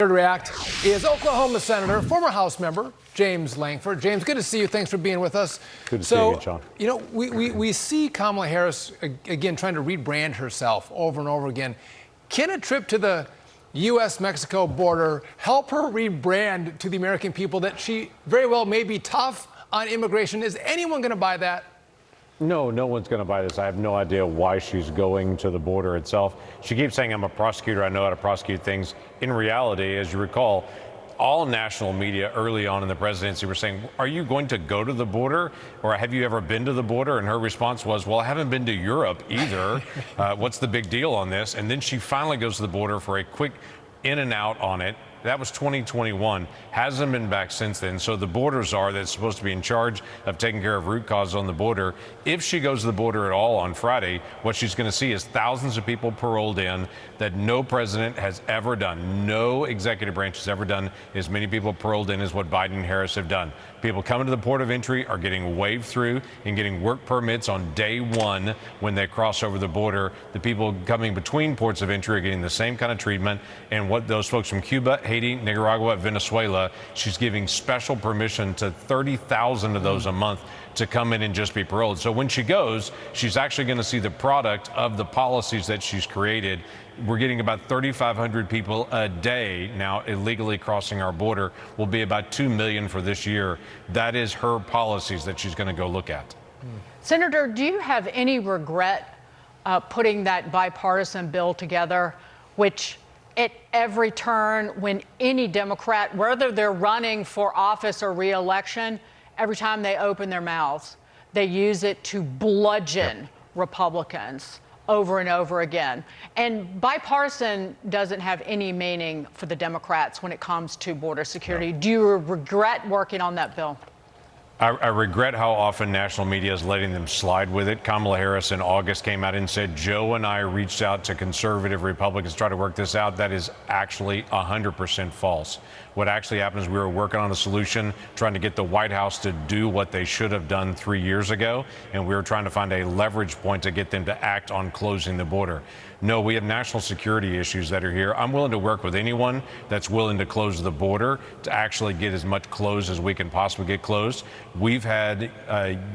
Here to react is Oklahoma Senator, former House member, James Lankford. James, good to see you. Thanks for being with us. Good to see you, John. You know, we see Kamala Harris, again, trying to rebrand herself over and over again. Can a trip to the U.S.-Mexico border help her rebrand to the American people that she very well may be tough on immigration? Is anyone going to buy that? No, no one's going to buy this. I have no idea why she's going to the border itself. She keeps saying, I'm a prosecutor, I know how to prosecute things. In reality, as you recall, all national media early on in the presidency were saying, are you going to go to the border, or have you ever been to the border? And her response was, well, I haven't been to Europe either. What's the big deal on this? And then she finally goes to the border for a quick in and out on it. That was 2021, hasn't been back since then. So the border czar that's supposed to be in charge of taking care of root causes on the border, if she goes to the border at all on Friday, what she's going to see is thousands of people paroled in that no president has ever done. No executive branch has ever done as many people paroled in as what Biden and Harris have done. People coming to the port of entry are getting waved through and getting work permits on day one when they cross over the border. The people coming between ports of entry are getting the same kind of treatment. And what those folks from Cuba, Haiti, Nicaragua, Venezuela, she's giving special permission to 30,000 of those a month to come in and just be paroled. So when she goes, she's actually going to see the product of the policies that she's created. We're getting about 3,500 people a day now illegally crossing our border. Will be about 2 million for this year. That is her policies that she's going to go look at. Senator, do you have any regret putting that bipartisan bill together, which at every turn when any Democrat, whether they're running for office or re-election, every time they open their mouths, they use it to bludgeon Republicans over and over again. And bipartisan doesn't have any meaning for the Democrats when it comes to border security. Do you regret working on that bill? I regret how often national media is letting them slide with it. Kamala Harris in August came out and said, Joe and I reached out to conservative Republicans to try to work this out. That is actually 100% false. What actually happened is we were working on a solution, trying to get the White House to do what they should have done 3 years ago. And we were trying to find a leverage point to get them to act on closing the border. No, we have national security issues that are here. I'm willing to work with anyone that's willing to close the border to actually get as much closed as we can possibly get closed. We've had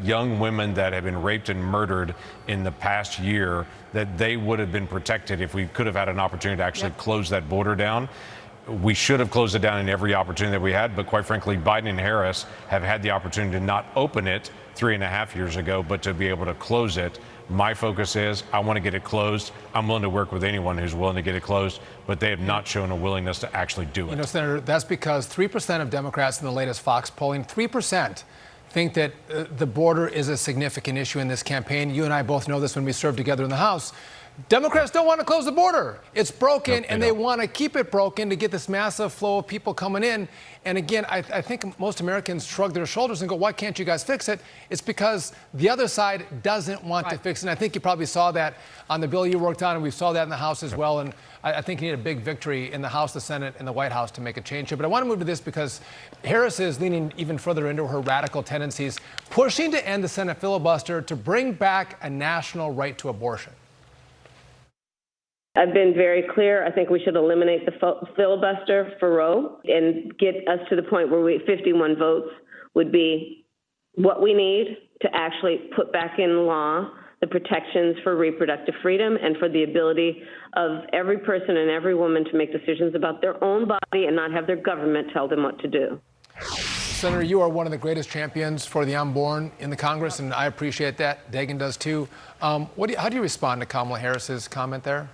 young women that have been raped and murdered in the past year that they would have been protected if we could have had an opportunity to actually close that border down. We should have closed it down in every opportunity that we had, but quite frankly, Biden and Harris have had the opportunity to not open it 3.5 years ago, but to be able to close it. My focus is I want to get it closed. I'm willing to work with anyone who's willing to get it closed, but they have not shown a willingness to actually do it. You know, Senator, that's because 3% of Democrats in the latest Fox polling, 3% think that the border is a significant issue in this campaign. You and I both know this when we served together in the House. Democrats don't want to close the border. It's broken, nope, and they want to keep it broken to get this massive flow of people coming in. And again, I think most Americans shrug their shoulders and go, why can't you guys fix it? It's because the other side doesn't want to fix it. And I think you probably saw that on the bill you worked on, and we saw that in the House as well. And I think you need a big victory in the House, the Senate, and the White House to make a change here. But I want to move to this because Harris is leaning even further into her radical tendencies, pushing to end the Senate filibuster to bring back a national right to abortion. I've been very clear. I think we should eliminate the filibuster for Roe and get us to the point where 51 votes would be what we need to actually put back in law the protections for reproductive freedom and for the ability of every person and every woman to make decisions about their own body and not have their government tell them what to do. Senator, you are one of the greatest champions for the unborn in the Congress, and I appreciate that. Dagan does too. How do you respond to Kamala Harris's comment there?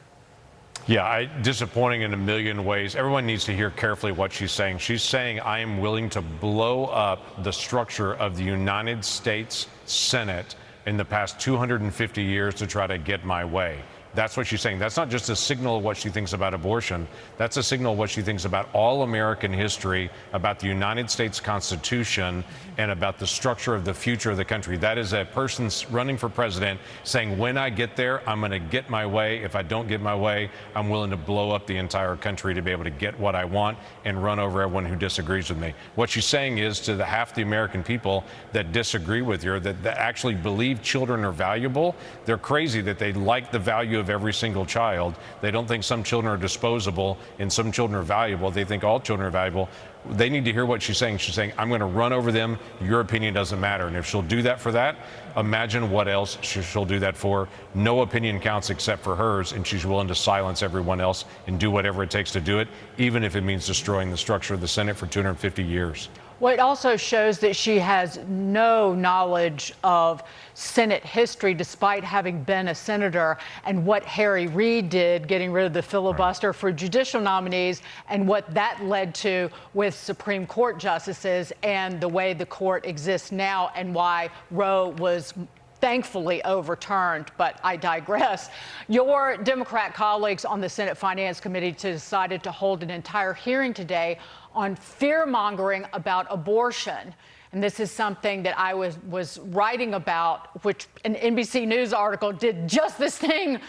Yeah, disappointing in a million ways. Everyone needs to hear carefully what she's saying. She's saying, I am willing to blow up the structure of the United States Senate in the past 250 years to try to get my way. That's what she's saying. That's not just a signal of what she thinks about abortion. That's a signal of what she thinks about all American history, about the United States Constitution, and about the structure of the future of the country. That is a person running for president saying, when I get there, I'm going to get my way. If I don't get my way, I'm willing to blow up the entire country to be able to get what I want and run over everyone who disagrees with me. What she's saying is to the half the American people that disagree with her, that actually believe children are valuable, they're crazy that they like the value value of every single child. They don't think some children are disposable and some children are valuable. They think all children are valuable. They need to hear what she's saying. She's saying, I'm going to run over them. Your opinion doesn't matter. And if she'll do that for that, imagine what else she'll do that for. No opinion counts except for hers, and she's willing to silence everyone else and do whatever it takes to do it, even if it means destroying the structure of the Senate for 250 years. Well, it also shows that she has no knowledge of Senate history, despite having been a senator, and what Harry Reid did, getting rid of the filibuster for judicial nominees, and what that led to with Supreme Court justices and the way the court exists now, and why Roe was thankfully overturned. But I digress. Your Democrat colleagues on the Senate Finance Committee decided to hold an entire hearing today on fear-mongering about abortion. And this is something that I was writing about, which an NBC News article did just this thing,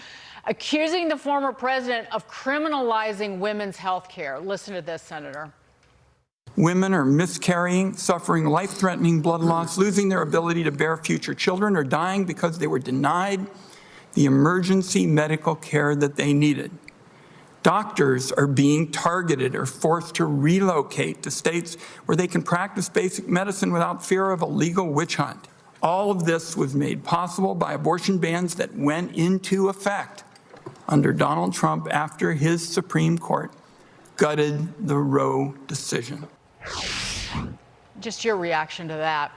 accusing the former president of criminalizing women's health care. Listen to this, Senator. Women are miscarrying, suffering life-threatening blood loss, losing their ability to bear future children, or dying because they were denied the emergency medical care that they needed. Doctors are being targeted or forced to relocate to states where they can practice basic medicine without fear of a legal witch hunt. All of this was made possible by abortion bans that went into effect under Donald Trump after his Supreme Court gutted the Roe decision. Just your reaction to that.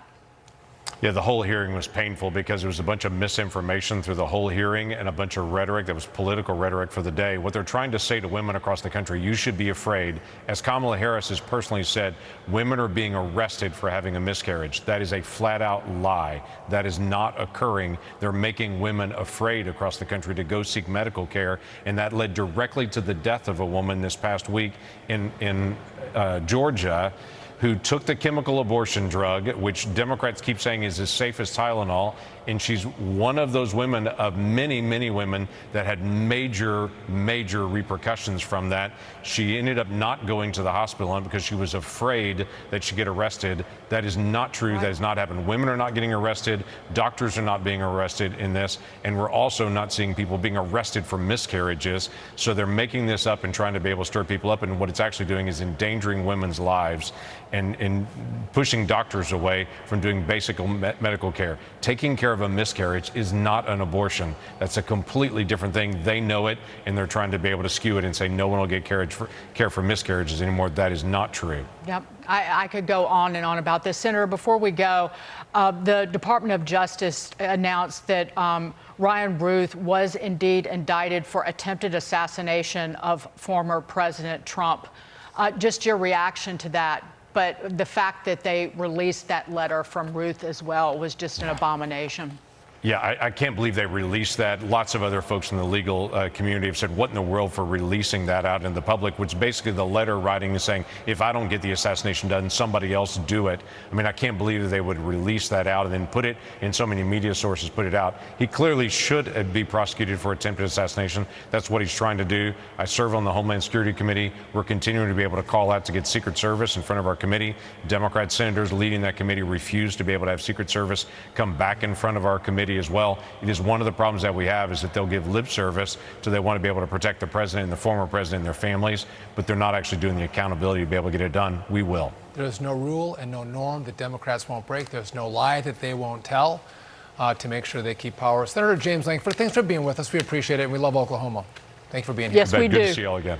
Yeah, the whole hearing was painful because there was a bunch of misinformation through the whole hearing and a bunch of rhetoric that was political rhetoric for the day. What they're trying to say to women across the country, you should be afraid. As Kamala Harris has personally said, women are being arrested for having a miscarriage. That is a flat out lie. That is not occurring. They're making women afraid across the country to go seek medical care. And that led directly to the death of a woman this past week in Georgia, who took the chemical abortion drug, which Democrats keep saying is as safe as Tylenol. And she's one of those women of many, many women that had major, major repercussions from that. She ended up not going to the hospital because she was afraid that she'd get arrested. That is not true. That has not happened. Women are not getting arrested. Doctors are not being arrested in this. And we're also not seeing people being arrested for miscarriages. So they're making this up and trying to be able to stir people up. And what it's actually doing is endangering women's lives and pushing doctors away from doing basic medical care. Taking care of a miscarriage is not an abortion. That's a completely different thing. They know it, and they're trying to be able to skew it and say no one will get care for miscarriages anymore. That is not true. Yep, I could go on and on about this. Senator, before we go, the Department of Justice announced that Ryan Ruth was indeed indicted for attempted assassination of former President Trump. Just your reaction to that. But the fact that they released that letter from Ruth as well was just an abomination. Yeah, I can't believe they released that. Lots of other folks in the legal community have said, what in the world for releasing that out in the public, which basically the letter writing is saying, if I don't get the assassination done, somebody else do it. I mean, I can't believe that they would release that out and then put it in so many media sources, put it out. He clearly should be prosecuted for attempted assassination. That's what he's trying to do. I serve on the Homeland Security Committee. We're continuing to be able to call out to get Secret Service in front of our committee. Democrat senators leading that committee refuse to be able to have Secret Service come back in front of our committee as well. It is one of the problems that we have is that they'll give lip service to they want to be able to protect the president and the former president and their families, but they're not actually doing the accountability to be able to get it done. We will. There's no rule and no norm that Democrats won't break. There's no lie that they won't tell to make sure they keep power. Senator James Lankford, thanks for being with us. We appreciate it, and we love Oklahoma. Thank you for being here. Yes, we do. Good to see you all again.